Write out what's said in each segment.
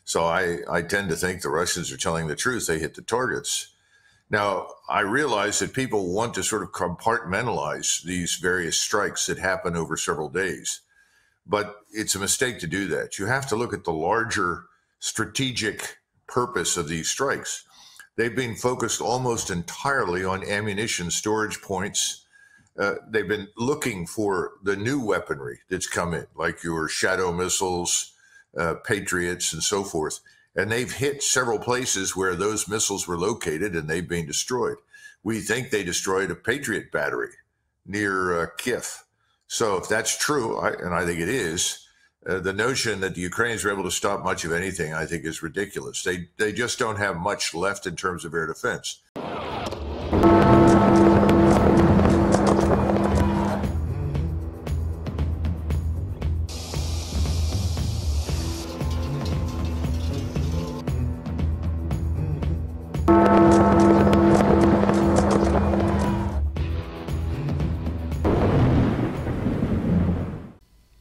So I tend to think the Russians are telling the truth. They hit the targets. Now, I realize that people want to sort of compartmentalize these various strikes that happen over several days, but it's a mistake to do that. You have to look at the larger strategic purpose of these strikes. They've been focused almost entirely on ammunition storage points. They've been looking for the new weaponry that's come in, like your Shadow missiles, Patriots, and so forth. And they've hit several places where those missiles were located and they've been destroyed. We think they destroyed a Patriot battery near Kiev. So if that's true, and I think it is, the notion that the Ukrainians were able to stop much of anything, I think, is ridiculous. They just don't have much left in terms of air defense.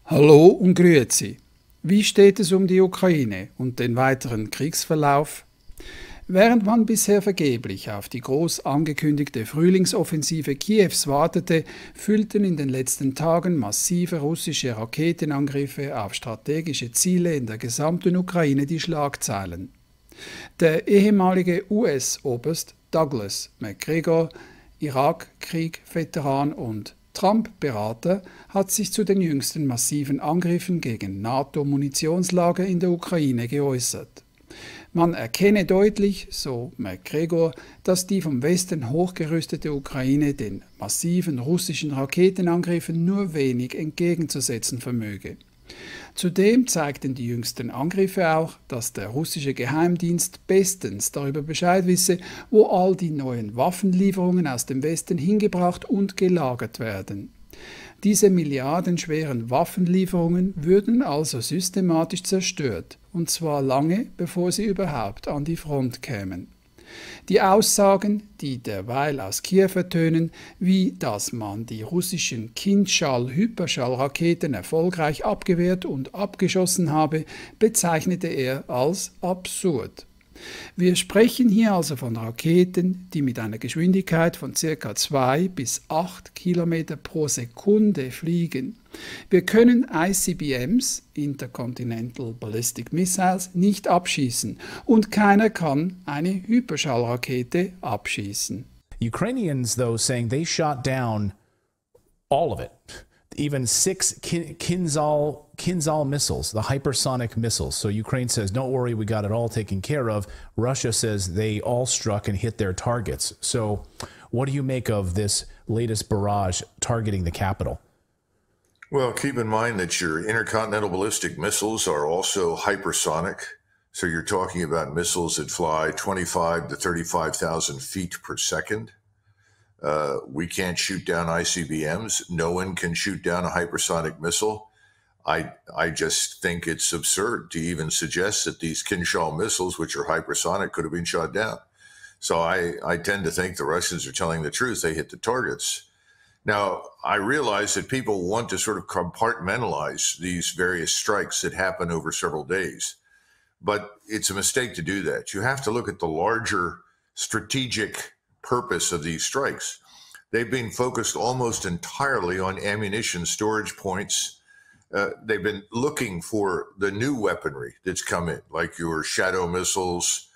Hallo und grüezi. Wie steht es um die Ukraine und den weiteren Kriegsverlauf? Während man bisher vergeblich auf die groß angekündigte Frühlingsoffensive Kiews wartete, füllten in den letzten Tagen massive russische Raketenangriffe auf strategische Ziele in der gesamten Ukraine die Schlagzeilen. Der ehemalige US-Oberst Douglas Macgregor, Irak Krieg Veteran und Trump Berater, hat sich zu den jüngsten massiven Angriffen gegen NATO-Munitionslager in der Ukraine geäußert. Man erkenne deutlich, so Macgregor, dass die vom Westen hochgerüstete Ukraine den massiven russischen Raketenangriffen nur wenig entgegenzusetzen vermöge. Zudem zeigten die jüngsten Angriffe auch, dass der russische Geheimdienst bestens darüber Bescheid wisse, wo all die neuen Waffenlieferungen aus dem Westen hingebracht und gelagert werden. Diese milliardenschweren Waffenlieferungen würden also systematisch zerstört, und zwar lange bevor sie überhaupt an die Front kämen. Die Aussagen, die derweil aus Kiew ertönen, wie dass man die russischen Hyperschall Raketen erfolgreich abgewehrt und abgeschossen habe, bezeichnete er als absurd. Wir sprechen hier also von Raketen, die mit einer Geschwindigkeit von ca. 2 bis 8 km pro Sekunde fliegen. Wir können ICBMs, Intercontinental Ballistic Missiles, nicht abschießen und keiner kann eine Hyperschallrakete abschießen. Ukrainians, though, saying they shot down all of it. Even 6 Kinzhal missiles, the hypersonic missiles. So Ukraine says, don't worry, we got it all taken care of. Russia says they all struck and hit their targets. So what do you make of this latest barrage targeting the capital? Well, keep in mind that your intercontinental ballistic missiles are also hypersonic. So you're talking about missiles that fly 25 to 35,000 feet per second. We can't shoot down ICBMs. No one can shoot down a hypersonic missile. I just think it's absurd to even suggest that these Kinzhal missiles, which are hypersonic, could have been shot down. So I tend to think the Russians are telling the truth. They hit the targets. Now, I realize that people want to sort of compartmentalize these various strikes that happen over several days, but it's a mistake to do that. You have to look at the larger strategic purpose of these strikes. They've been focused almost entirely on ammunition storage points. They've been looking for the new weaponry that's come in, like your Shadow missiles,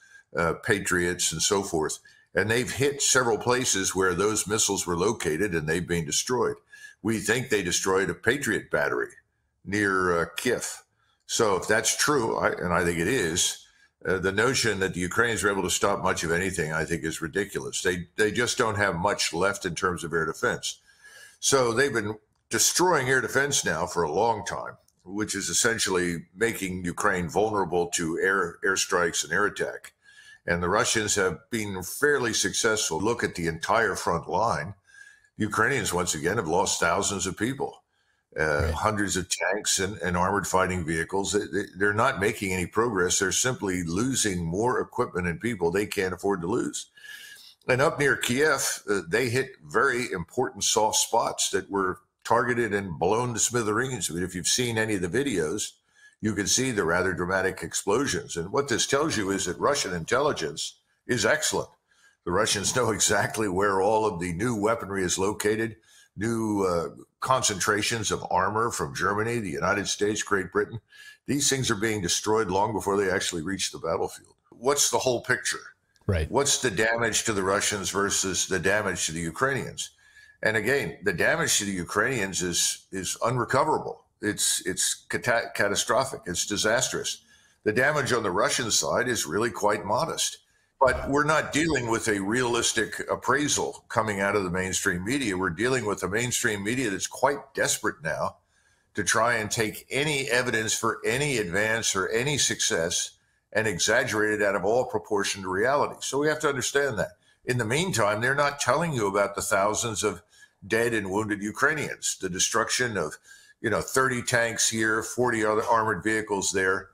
Patriots, and so forth. And they've hit several places where those missiles were located and they've been destroyed. We think they destroyed a Patriot battery near Kiev. So if that's true, and I think it is, the notion that the Ukrainians were able to stop much of anything, I think, is ridiculous. They just don't have much left in terms of air defense. So they've been destroying air defense now for a long time, which is essentially making Ukraine vulnerable to airstrikes and air attack. And the Russians have been fairly successful. Look at the entire front line. The Ukrainians, once again, have lost thousands of people, hundreds of tanks and armored fighting vehicles. They're not making any progress. They're simply losing more equipment and people they can't afford to lose. And up near Kiev, they hit very important soft spots that were targeted and blown to smithereens. I mean, if you've seen any of the videos, you can see the rather dramatic explosions. And what this tells you is that Russian intelligence is excellent. The Russians know exactly where all of the new weaponry is located, new concentrations of armor from Germany, the United States, Great Britain. These things are being destroyed long before they actually reach the battlefield. What's the whole picture? Right. What's the damage to the Russians versus the damage to the Ukrainians? And again, the damage to the Ukrainians is unrecoverable. It's catastrophic. It's disastrous. The damage on the Russian side is really quite modest. But we're not dealing with a realistic appraisal coming out of the mainstream media. We're dealing with a mainstream media that's quite desperate now to try and take any evidence for any advance or any success and exaggerate it out of all proportion to reality. So we have to understand that. In the meantime, they're not telling you about the thousands of dead and wounded Ukrainians, the destruction of 30 tanks here, 40 other armored vehicles there.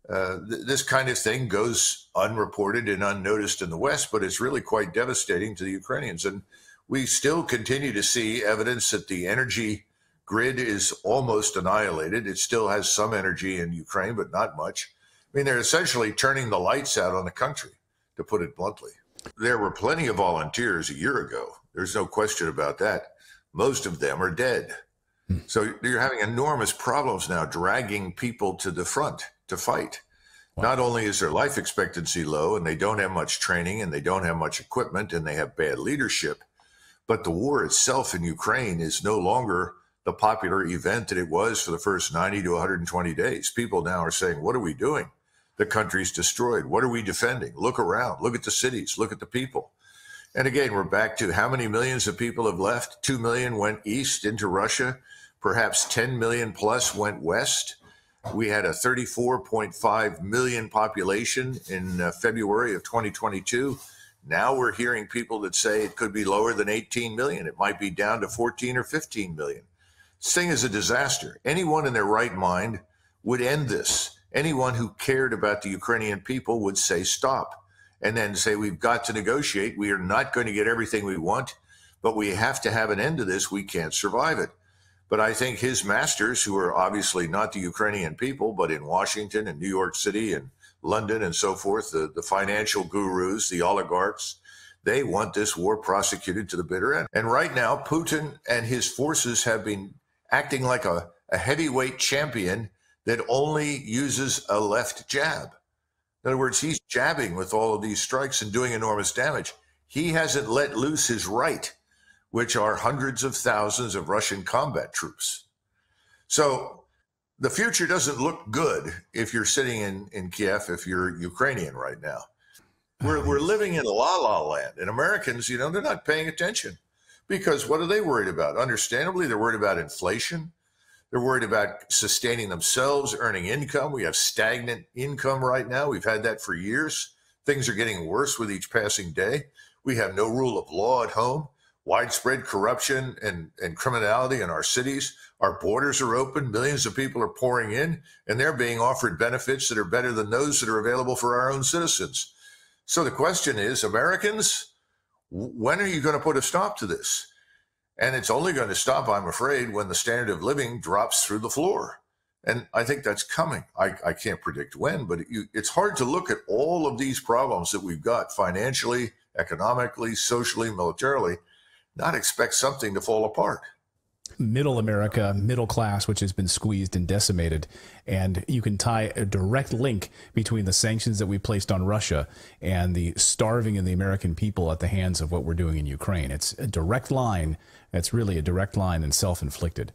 This kind of thing goes unreported and unnoticed in the West, but it's really quite devastating to the Ukrainians. And we still continue to see evidence that the energy grid is almost annihilated. It still has some energy in Ukraine, but not much. I mean, they're essentially turning the lights out on the country, to put it bluntly. There were plenty of volunteers a year ago. There's no question about that. Most of them are dead. So you're having enormous problems now dragging people to the front to fight. Wow. Not only is their life expectancy low and they don't have much training and they don't have much equipment and they have bad leadership, but the war itself in Ukraine is no longer the popular event that it was for the first 90 to 120 days. People now are saying, what are we doing? The country's destroyed. What are we defending? Look around. Look at the cities. Look at the people. And again, we're back to how many millions of people have left? 2 million went east into Russia. Perhaps 10 million plus went west. We had a 34.5 million population in February of 2022. Now we're hearing people that say it could be lower than 18 million. It might be down to 14 or 15 million. This thing is a disaster. Anyone in their right mind would end this. Anyone who cared about the Ukrainian people would say stop and then say we've got to negotiate. We are not going to get everything we want, but we have to have an end to this. We can't survive it. But I think his masters, who are obviously not the Ukrainian people, but in Washington and New York City and London and so forth, the financial gurus, the oligarchs, they want this war prosecuted to the bitter end. And right now, Putin and his forces have been acting like a heavyweight champion that only uses a left jab. In other words, he's jabbing with all of these strikes and doing enormous damage. He hasn't let loose his right, which are hundreds of thousands of Russian combat troops. So the future doesn't look good if you're sitting in Kiev, if you're Ukrainian right now. We're living in a la-la land. And Americans, they're not paying attention. Because what are they worried about? Understandably, they're worried about inflation. They're worried about sustaining themselves, earning income. We have stagnant income right now. We've had that for years. Things are getting worse with each passing day. We have no rule of law at home. Widespread corruption and criminality in our cities. Our borders are open. Millions of people are pouring in, and they're being offered benefits that are better than those that are available for our own citizens. So the question is, Americans, when are you going to put a stop to this? And it's only going to stop, I'm afraid, when the standard of living drops through the floor. And I think that's coming. I can't predict when, but it's hard to look at all of these problems that we've got financially, economically, socially, militarily, not expect something to fall apart. Middle America, middle class, which has been squeezed and decimated. And you can tie a direct link between the sanctions that we placed on Russia and the starving of the American people at the hands of what we're doing in Ukraine. It's a direct line. It's really a direct line and self-inflicted.